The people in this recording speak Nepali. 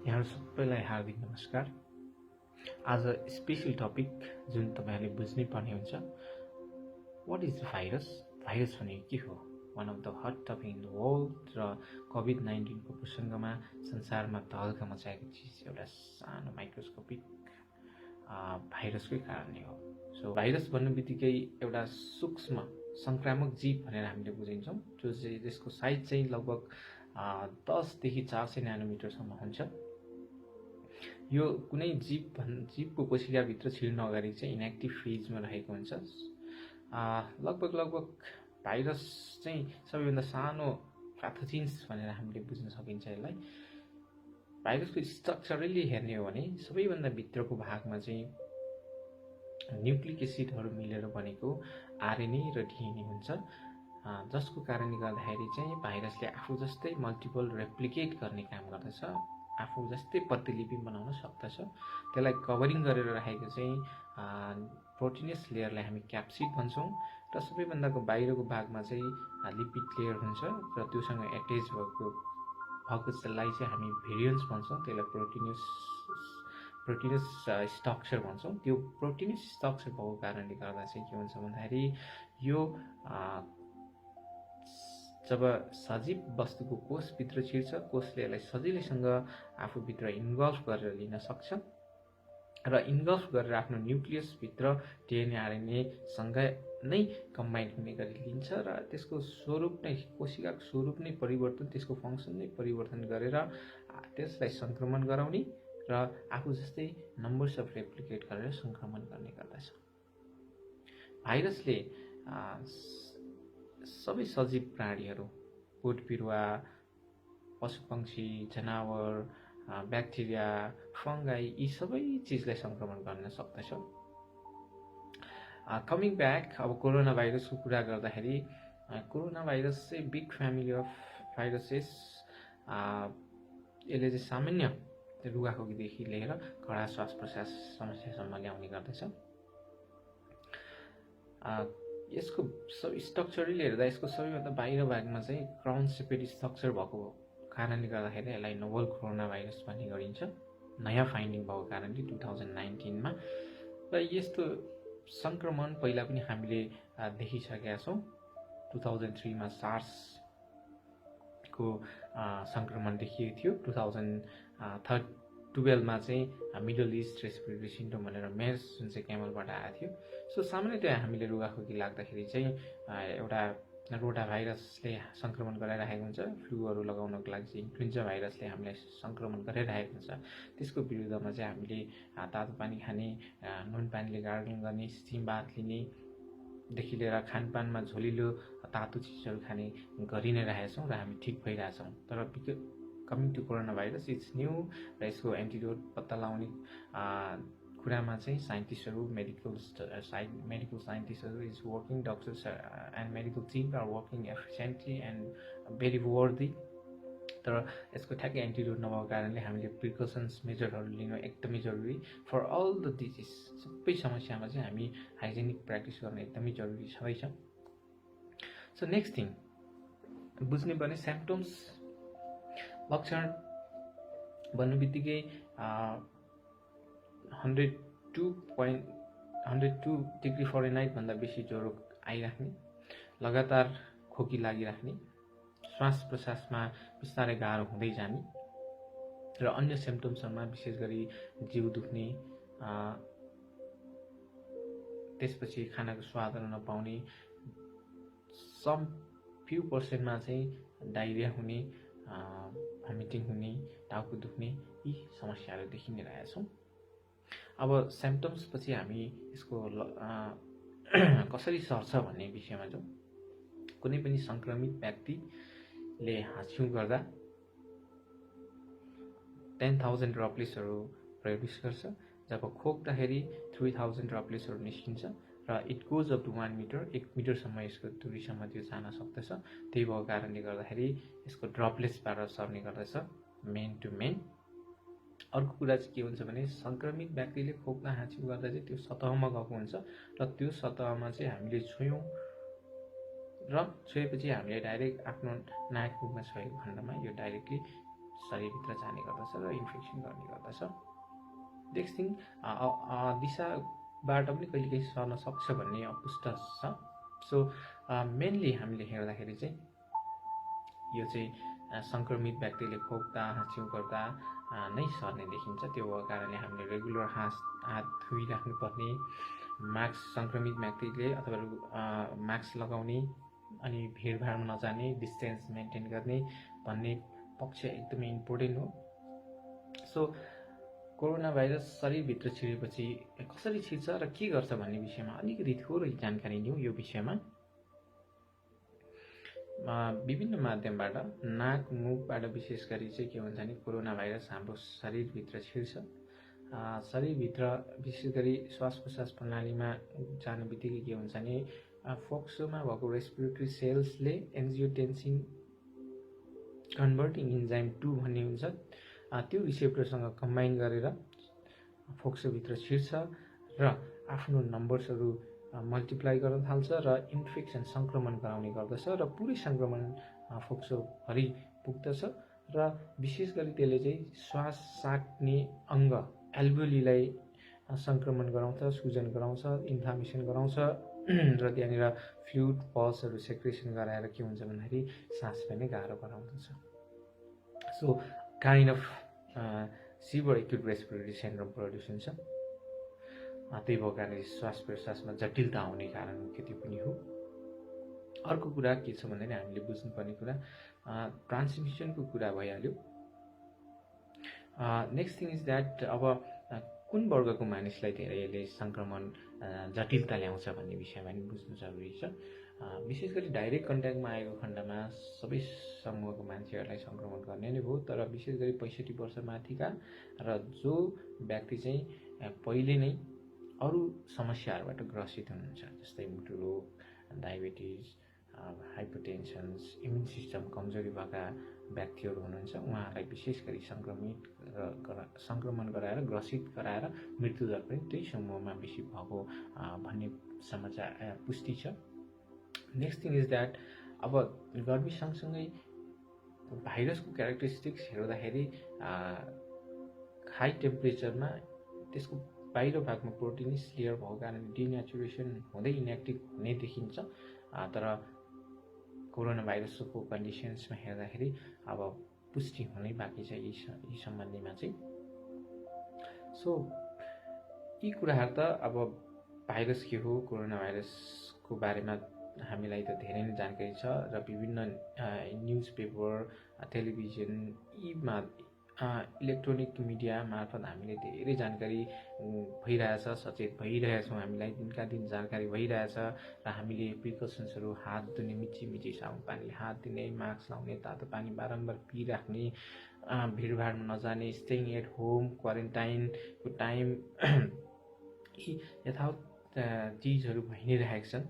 यहाँ सबैलाई हार्दिक नमस्कार। आज स्पेशल टपिक जुन तपाईहरुले बुझ्नै पर्ने हुन्छ। What is virus? भाइरस भनेको के हो? One of the hot topic in the world र कोभिड-19 को प्रसङ्गमा संसारमा तहल्का मचाएको चिज एउटा सानो माइक्रोस्कोपिक भाइरसकै कारणले हो। सो भाइरस भन्नुबित्तिकै एउटा सूक्ष्म संक्रामक जीव भनेर हामीले बुझिन्छौँ, जसको साइज चाहिँ लगभग 10 देखि 400 न्यानोमिटरसम्म हुन्छ। यो कुनै जीवको कोशिकाभित्र छिर्न अगाडि चाहिँ इनएक्टिभ फेजमा रहेको हुन्छ। लगभग भाइरस चाहिँ सबैभन्दा सानो पैथोजेन्स भनेर हामीले बुझ्न सकिन्छ यसलाई। भाइरसको स्ट्रक्चरली हेर्ने हो भने सबैभन्दा भित्रको भागमा चाहिँ न्यूक्लिक एसिडहरू मिलेर बनेको आरएनए र डीएनए हुन्छ, जसको कारणले गर्दाखेरि चाहिँ भाइरसले आफू जस्तै मल्टिपल रेप्लिकेट गर्ने काम गर्दछ, आफू जस्तै प्रतिलिपि बनाउन सक्दछ। त्यसलाई कभरिङ गरेर राखेको चाहिँ प्रोटिनस लेयरलाई हामी क्याप्सिड भन्छौँ र सबैभन्दाको बाहिरको भागमा चाहिँ लिपिड लेयर हुन्छ र त्योसँग एट्याच भएको त्यसलाई चाहिँ हामी भिरियन्स भन्छौँ। त्यसलाई प्रोटिनस स्ट्रक्चर भन्छौँ। त्यो प्रोटिनस स्ट्रक्चर भएको कारणले गर्दा चाहिँ के हुन्छ भन्दाखेरि यो जब सजीव वस्तुको कोषभित्र छिर्छ, कोषले यसलाई सजिलैसँग आफूभित्र इन्गल्फ गरेर लिन सक्छ र इन्गल्फ गरेर आफ्नो न्युक्लियसभित्र डिएनए आरएनए सँगै नै कम्बाइन हुने गरी लिन्छ र त्यसको स्वरूप नै, कोशिकाको स्वरूप नै परिवर्तन, त्यसको फङ्सन नै परिवर्तन गरेर त्यसलाई संक्रमण गराउने र आफू जस्तै नम्बर्स अफ रेप्लिकेट गरेर संक्रमण गर्ने गर्दछ। भाइरसले सबै सजीव प्राणीहरू, बोट बिरुवा, पशुपक्षी, जनावर, ब्याक्टेरिया, फंगाई, यी सबै चिजलाई संक्रमण गर्न सक्दछ। कमिङ ब्याक, अब कोरोना भाइरसको कुरा गर्दाखेरि कोरोना भाइरस चाहिँ बिग फ्यामिली अफ भाइरसेस। यसले चाहिँ सामान्य रुगाखोकीदेखि लिएर कडा श्वास प्रश्वास समस्यासम्म ल्याउने गर्दछ। यसको स्ट्रक्चरली हेर्दा यसको सबैभन्दा बाहिर भागमा चाहिँ क्राउन सेपेड स्ट्रक्चर भएको कारणले गर्दाखेरि यसलाई नोभल कोरोना भाइरस भन्ने गरिन्छ, नयाँ फाइन्डिङ भएको कारणले 2019 मा। र यस्तो संक्रमण पहिला पनि हामीले देखिसकेका छौँ। 2003 मा सार्स को संक्रमण देखिएको थियो। 2012 मा चाहिँ मिडल इस्ट रेस्पिरेटरी सिन्ड्रोम भनेर मेर्स जुन चाहिँ क्यामलबाट आएको थियो। सो सामान्यतया हामीले रुगाखोकी लाग्दाखेरि चाहिँ एउटा रोटा भाइरसले संक्रमण गराइरहेको हुन्छ। फ्लूहरू लगाउनको लागि चाहिँ इन्फ्लुएन्जा भाइरसले हामीलाई संक्रमण गराइरहेको हुन्छ। त्यसको विरुद्धमा चाहिँ हामीले तातो पानी खाने, नुन पानीले गार्गलिङ गर्ने, स्टिम बाथ लिने देखि लिएर खानपानमा झोलिलो तातो चिजहरू खाने गरि नै रहेका छौँ र हामी ठिक भइरहेछौँ। तर coming to corona virus, it's new र यसको एन्टिडोट पत्ता लगाउने कुरामा चाहिँ साइन्टिस्टहरू, मेडिकल साइन्टिस्टहरू is working, doctors and medical team are working efficiently and very worthy. तर यसको ठ्याक्कै एन्टिडोट नभएको कारणले हामीले प्रिकसन्स मेजरहरू लिनु एकदमै जरुरी फर अल द डिजिज। सबै समस्यामा चाहिँ हामी हाइजेनिक प्र्याक्टिस गर्न एकदमै जरुरी छँदैछ। सो नेक्स्ट थिङ बुझ्ने पर्ने सिम्पटम्स, लक्षण भन्नुबित्तिकै 102 डिग्री फरेनहाइट भन्दा बेसी ज्वरो आइराख्ने, लगातार खोकी लागिराख्ने, श्वास प्रश्वासमा बिस्तारै गाह्रो हुँदै जाने र अन्य सिम्पटम्सहरूमा विशेष गरी जिउ दुख्ने, त्यसपछि खानाको स्वादहरू नपाउने, सम फ्यु पर्सेन्टमा चाहिँ डायरिया हुने, भमिटिङ हुने, टाउको दुख्ने, यी समस्याहरू देखि नै रहेका छौँ। अब सिम्पटम्स पछि हामी यसको कसरी सर्छ भन्ने विषयमा जाउँ। कुनै पनि संक्रमित व्यक्तिले हाँस्यौँ गर्दा 10,000 ड्रपलेट्सहरू प्रड्युस गर्छ। जब खोक्दाखेरि 3,000 ड्रपलेट्सहरू निस्किन्छ र it goes up to 1 metre, 1 मिटरसम्म यसको दूरीसम्म त्यो जान सक्दछ। त्यही भएको कारणले गर्दाखेरि यसको ड्रपलेट्सबाट सर्ने गर्दछ, मेन टु मेन। अर्को कुरा चाहिँ के हुन्छ भने संक्रमित व्यक्तिले खोक्दा हाँस्यौँ गर्दा चाहिँ त्यो सतहमा गएको हुन्छ र त्यो सतहमा चाहिँ हामीले छुयौँ र छुएपछि हामीले डाइरेक्ट आफ्नो नाक मुखमा छोएको खण्डमा यो डाइरेक्टली शरीरभित्र जाने गर्दछ र इन्फेक्सन गर्ने गर्दछ। नेक्स्ट थिङ, दिशाबाट पनि कहिलेकाहीँ सर्न सक्छ भन्ने अपुष्ट छ। सो मेनली हामीले हेर्दाखेरि चाहिँ यो चाहिँ सङ्क्रमित व्यक्तिले खोक्दा हाँस्यौँ गर्दा नै सर्ने देखिन्छ। त्यो भएको कारणले हामीले रेगुलर हात धोइराख्नुपर्ने, मास्क सङ्क्रमित व्यक्तिले अथवा मास्क लगाउने, अनि भिडभाडमा नजाने, डिस्टेन्स मेन्टेन गर्ने भन्ने पक्ष एकदमै इम्पोर्टेन्ट हो। सो कोरोना भाइरस शरीरभित्र छिरेपछि कसरी छिर्छ र के गर्छ भन्ने विषयमा अलिकति थोरै जानकारी लिउँ। यो विषयमा विभिन्न माध्यमबाट, नाक मुखबाट विशेष गरी चाहिँ के भन्छ भने कोरोना भाइरस हाम्रो शरीरभित्र छिर्छ। शरीरभित्र विशेष गरी श्वास प्रश्वास प्रणालीमा जाने बित्तिकै के हुन्छ भने फोक्सोमा भएको रेस्पिरेटरी सेल्सले एन्जियोटेन्सिन कन्भर्टिङ इन्जाइम 2 भन्ने हुन्छ, त्यो रिसेप्टरसँग कम्बाइन गरेर फोक्सोभित्र छिर्छ र आफ्नो नम्बर्सहरू मल्टिप्लाई गर्न थाल्छ र इन्फेक्सन सङ्क्रमण गराउने गर्दछ र पुरै सङ्क्रमण फोक्सोभरि पुग्दछ र विशेष गरी त्यसले चाहिँ श्वास साट्ने अङ्ग एल्भोलीलाई सङ्क्रमण गराउँछ, सुजन गराउँछ, इन्फ्लामेसन गराउँछ र त्यहाँनिर फ्लुइड पल्सहरू सेक्रेसन गराएर के हुन्छ भन्दाखेरि सास फेर्ने गाह्रो गराउँदछ। So kind of severe acute respiratory syndrome produce हुन्छ। त्यही भएको कारणले श्वास प्रश्वासमा जटिलता आउने कारण मुख्य त्यो पनि हो। अर्को कुरा के छ भन्दाखेरि हामीले बुझ्नुपर्ने कुरा ट्रान्समिसनको कुरा भइहाल्यो। नेक्स्ट थिङ इज द्याट अब कुन वर्गको मानिसलाई धेरै यसले सङ्क्रमण जटिलता ल्याउँछ भन्ने विषयमा पनि बुझ्नु जरुरी छ। विशेष गरी डाइरेक्ट कन्ट्याक्टमा आएको खण्डमा सबै समूहको मान्छेहरूलाई सङ्क्रमण गर्ने नै भयो, तर विशेष गरी 65 वर्ष माथिका र जो व्यक्ति चाहिँ पहिले नै अरू समस्याहरूबाट ग्रसित हुनुहुन्छ, जस्तै मुटु रोग, डायबिटिज, हाइपरटेन्सन्स, इम्युन सिस्टम कमजोरी भएका व्यक्तिहरू हुनुहुन्छ, उहाँहरूलाई विशेष गरी सङ्क्रमण गराएर ग्रसित गराएर मृत्युदर पनि त्यही समूहमा बेसी भएको भन्ने समाचार पुष्टि छ। नेक्स्ट थिङ इज द्याट अब गर्मी सँगसँगै भाइरसको क्यारेक्टरिस्टिक्स हेर्दाखेरि हाई टेम्परेचरमा त्यसको बाहिर भागमा प्रोटिनिस लेयर भएको कारणले डिनेचुरेसन हुँदै इन्एक्टिभ हुने देखिन्छ। तर कोरोना भाइरसको कन्डिसन्समा हेर्दाखेरि अब पुष्टि हुनै बाँकी छ यी सम्बन्धीमा चाहिँ। सो यी कुराहरू त अब भाइरस के हो, कोरोना भाइरसको बारेमा हामीलाई त धेरै नै जानकारी छ र विभिन्न न्युज पेपर, टेलिभिजन, यीमा इलेक्ट्रोनिक मिडिया मार्फत हामीले धेरै जानकारी भइरहेछ, सचेत भइरहेछौँ, हामीलाई दिनका दिन जानकारी भइरहेछ र हामीले प्रिकसन्सहरू हात धुने, मिची साबुन पानीले हात धुने, मास्क लाउने, तातो पानी बारम्बार पिइराख्ने, भिडभाडमा नजाने, स्टेइङ एट होम, क्वारेन्टाइनको टाइम, यी यथावत चिजहरू भइ नै रहेका छन्।